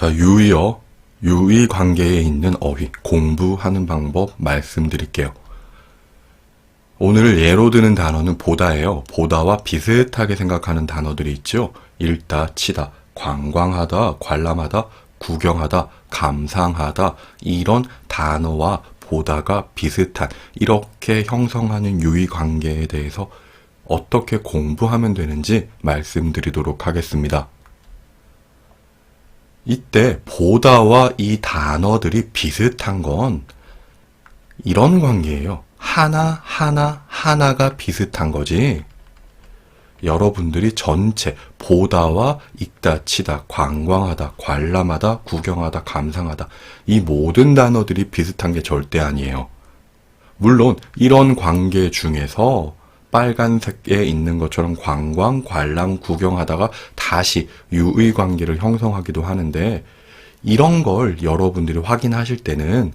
자, 유의어, 유의 관계에 있는 어휘, 공부하는 방법 말씀드릴게요. 오늘 예로 드는 단어는 보다예요. 보다와 비슷하게 생각하는 단어들이 있죠. 읽다, 치다, 관광하다, 관람하다, 구경하다, 감상하다, 이런 단어와 보다가 비슷한 이렇게 형성하는 유의 관계에 대해서 어떻게 공부하면 되는지 말씀드리도록 하겠습니다. 이때 보다와 이 단어들이 비슷한 건 이런 관계예요. 하나가 비슷한 거지. 여러분들이 전체 보다와 읽다, 치다, 관광하다, 관람하다, 구경하다, 감상하다 이 모든 단어들이 비슷한 게 절대 아니에요. 물론 이런 관계 중에서 빨간색에 있는 것처럼 관광, 관람, 구경하다가 다시 유의 관계를 형성하기도 하는데 이런 걸 여러분들이 확인하실 때는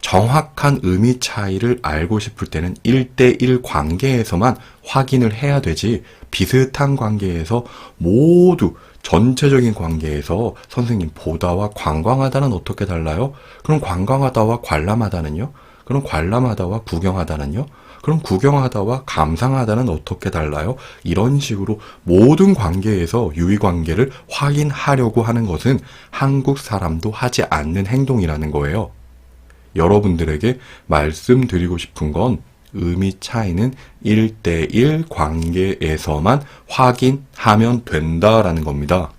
정확한 의미 차이를 알고 싶을 때는 1대1 관계에서만 확인을 해야 되지 비슷한 관계에서 모두 전체적인 관계에서 선생님 보다와 관광하다는 어떻게 달라요? 그럼 관광하다와 관람하다는요? 그럼 관람하다와 구경하다는요? 그럼 구경하다와 감상하다는 어떻게 달라요? 이런 식으로 모든 관계에서 유의관계를 확인하려고 하는 것은 한국 사람도 하지 않는 행동이라는 거예요. 여러분들에게 말씀드리고 싶은 건 의미 차이는 1대1 관계에서만 확인하면 된다라는 겁니다.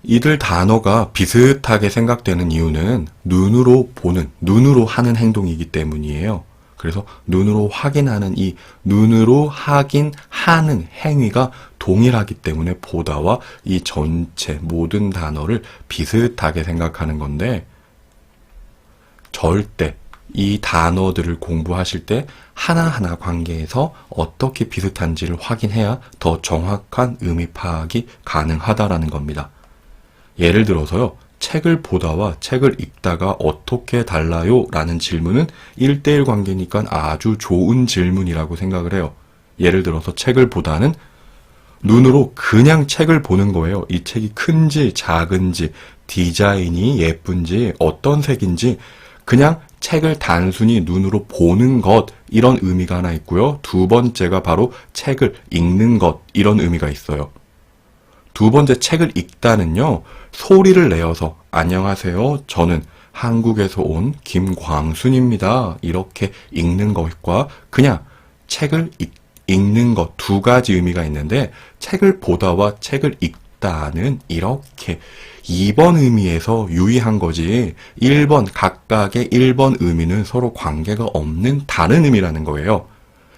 이들 단어가 비슷하게 생각되는 이유는 눈으로 보는, 눈으로 하는 행동이기 때문이에요. 그래서 눈으로 확인하는 이 눈으로 확인하는 행위가 동일하기 때문에 보다와 이 전체 모든 단어를 비슷하게 생각하는 건데 절대 이 단어들을 공부하실 때 하나하나 관계에서 어떻게 비슷한지를 확인해야 더 정확한 의미 파악이 가능하다라는 겁니다. 예를 들어서요. 책을 보다와 책을 읽다가 어떻게 달라요? 라는 질문은 1대1 관계니까 아주 좋은 질문이라고 생각을 해요. 예를 들어서 책을 보다는 눈으로 그냥 책을 보는 거예요. 이 책이 큰지 작은지 디자인이 예쁜지 어떤 색인지 그냥 책을 단순히 눈으로 보는 것 이런 의미가 하나 있고요. 두 번째가 바로 책을 읽는 것 이런 의미가 있어요. 두 번째 책을 읽다는요. 소리를 내어서 안녕하세요. 저는 한국에서 온 김광순입니다. 이렇게 읽는 것과 그냥 책을 읽는 것 두 가지 의미가 있는데 책을 보다와 책을 읽다는 이렇게 2번 의미에서 유의한 거지 1번 각각의 1번 의미는 서로 관계가 없는 다른 의미라는 거예요.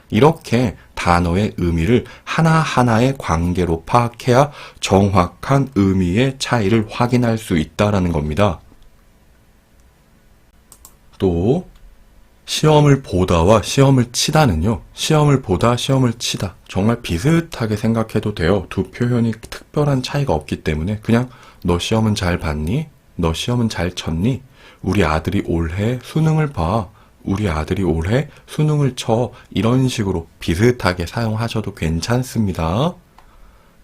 이렇게 단어의 의미를 하나하나의 관계로 파악해야 정확한 의미의 차이를 확인할 수 있다는 겁니다. 또 시험을 보다와 시험을 치다는요. 시험을 보다, 시험을 치다 정말 비슷하게 생각해도 돼요. 두 표현이 특별한 차이가 없기 때문에 그냥 너 시험은 잘 봤니? 너 시험은 잘 쳤니? 우리 아들이 올해 수능을 봐. 우리 아들이 올해 수능을 쳐 이런 식으로 비슷하게 사용하셔도 괜찮습니다.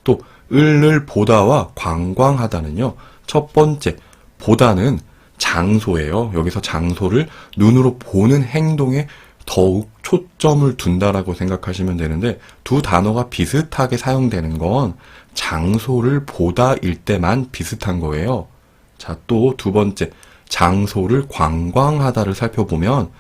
또 을을 보다와 관광하다는요. 첫 번째 보다는 장소예요. 여기서 장소를 눈으로 보는 행동에 더욱 초점을 둔다라고 생각하시면 되는데 두 단어가 비슷하게 사용되는 건 장소를 보다일 때만 비슷한 거예요. 자, 또 두 번째 장소를 관광하다를 살펴보면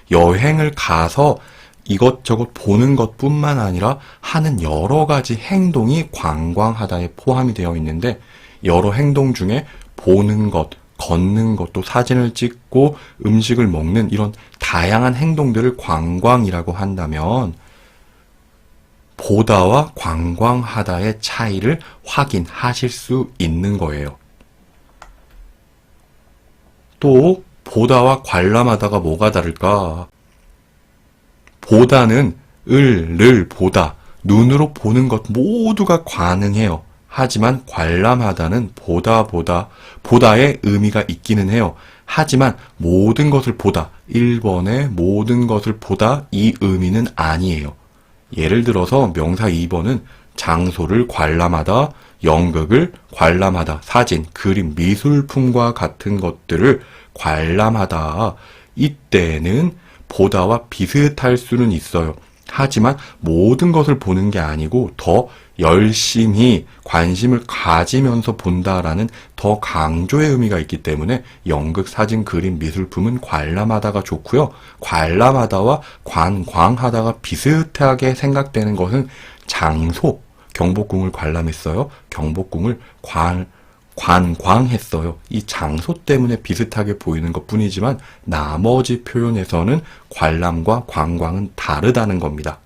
여행을 가서 이것저것 보는 것뿐만 아니라 하는 여러 가지 행동이 관광하다에 포함이 되어 있는데 여러 행동 중에 보는 것, 걷는 것도 사진을 찍고 음식을 먹는 이런 다양한 행동들을 관광이라고 한다면 보다와 관광하다의 차이를 확인하실 수 있는 거예요. 또 보다와 관람하다가 뭐가 다를까? 보다는 을 보다, 눈으로 보는 것 모두가 가능해요. 하지만 관람하다는 보다의 의미가 있기는 해요. 하지만 모든 것을 보다, 1번의 모든 것을 보다 이 의미는 아니에요. 예를 들어서 명사 2번은 장소를 관람하다, 연극을 관람하다, 사진, 그림, 미술품과 같은 것들을 관람하다. 이때는 보다와 비슷할 수는 있어요. 하지만 모든 것을 보는 게 아니고 더 열심히 관심을 가지면서 본다라는 더 강조의 의미가 있기 때문에 연극, 사진, 그림, 미술품은 관람하다가 좋고요. 관람하다와 관광하다가 비슷하게 생각되는 것은 장소, 경복궁을 관람했어요. 경복궁을 관광했어요. 이 장소 때문에 비슷하게 보이는 것 뿐이지만 나머지 표현에서는 관람과 관광은 다르다는 겁니다.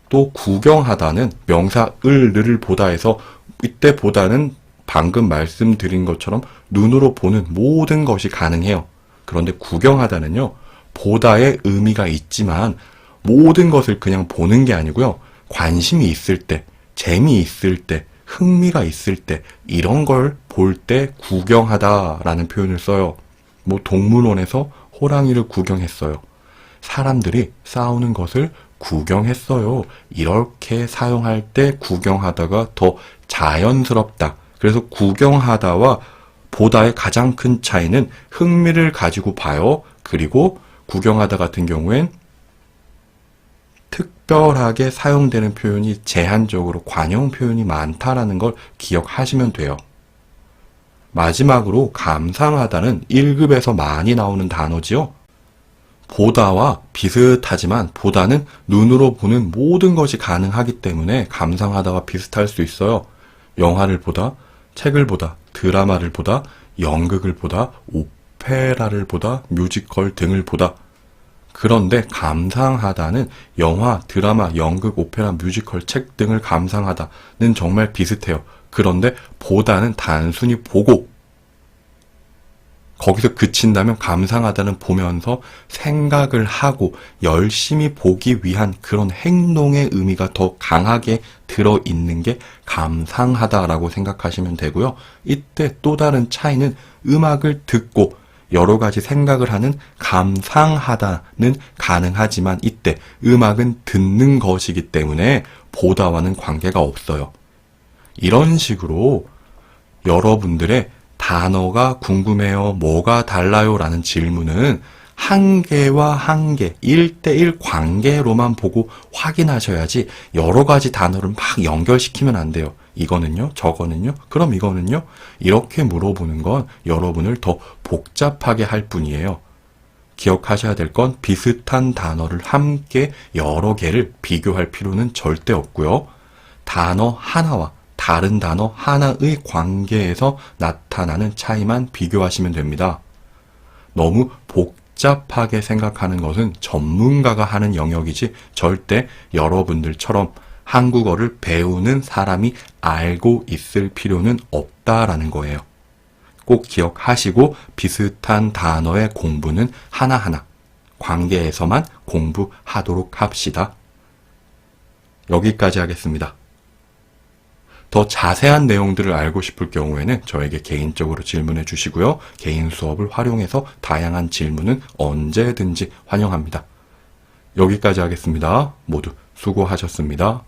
또 구경하다는 명사 을을 보다에서 이때 보다는 방금 말씀드린 것처럼 눈으로 보는 모든 것이 가능해요. 그런데 구경하다는요, 보다의 의미가 있지만 모든 것을 그냥 보는 게 아니고요. 관심이 있을 때, 재미있을 때, 흥미가 있을 때, 이런 걸 볼 때 구경하다라는 표현을 써요. 뭐 동물원에서 호랑이를 구경했어요. 사람들이 싸우는 것을 구경했어요. 이렇게 사용할 때 구경하다가 더 자연스럽다. 그래서 구경하다와 보다의 가장 큰 차이는 흥미를 가지고 봐요. 그리고 구경하다 같은 경우엔 특별하게 사용되는 표현이 제한적으로 관용 표현이 많다라는 걸 기억하시면 돼요. 마지막으로 감상하다는 1급에서 많이 나오는 단어지요. 보다와 비슷하지만 보다는 눈으로 보는 모든 것이 가능하기 때문에 감상하다와 비슷할 수 있어요. 영화를 보다, 책을 보다, 드라마를 보다, 연극을 보다, 오페라를 보다, 뮤지컬 등을 보다. 그런데 감상하다는 영화, 드라마, 연극, 오페라, 뮤지컬, 책 등을 감상하다는 정말 비슷해요. 그런데 보다는 단순히 보고 거기서 그친다면 감상하다는 보면서 생각을 하고 열심히 보기 위한 그런 행동의 의미가 더 강하게 들어있는 게 감상하다라고 생각하시면 되고요. 이때 또 다른 차이는 음악을 듣고 여러 가지 생각을 하는 감상하다는 가능하지만 이때 음악은 듣는 것이기 때문에 보다와는 관계가 없어요. 이런 식으로 여러분들의 단어가 궁금해요, 뭐가 달라요? 라는 질문은 한계와 한계, 1대1 관계로만 보고 확인하셔야지 여러 가지 단어를 막 연결시키면 안 돼요. 이거는요, 저거는요, 그럼 이거는요? 이렇게 물어보는 건 여러분을 더 복잡하게 할 뿐이에요. 기억하셔야 될 건 비슷한 단어를 함께 여러 개를 비교할 필요는 절대 없고요. 단어 하나와 다른 단어 하나의 관계에서 나타나는 차이만 비교하시면 됩니다. 너무 복잡하게 생각하는 것은 전문가가 하는 영역이지 절대 여러분들처럼 한국어를 배우는 사람이 알고 있을 필요는 없다라는 거예요. 꼭 기억하시고 비슷한 단어의 공부는 하나하나 관계에서만 공부하도록 합시다. 여기까지 하겠습니다. 더 자세한 내용들을 알고 싶을 경우에는 저에게 개인적으로 질문해 주시고요. 개인 수업을 활용해서 다양한 질문은 언제든지 환영합니다. 여기까지 하겠습니다. 모두 수고하셨습니다.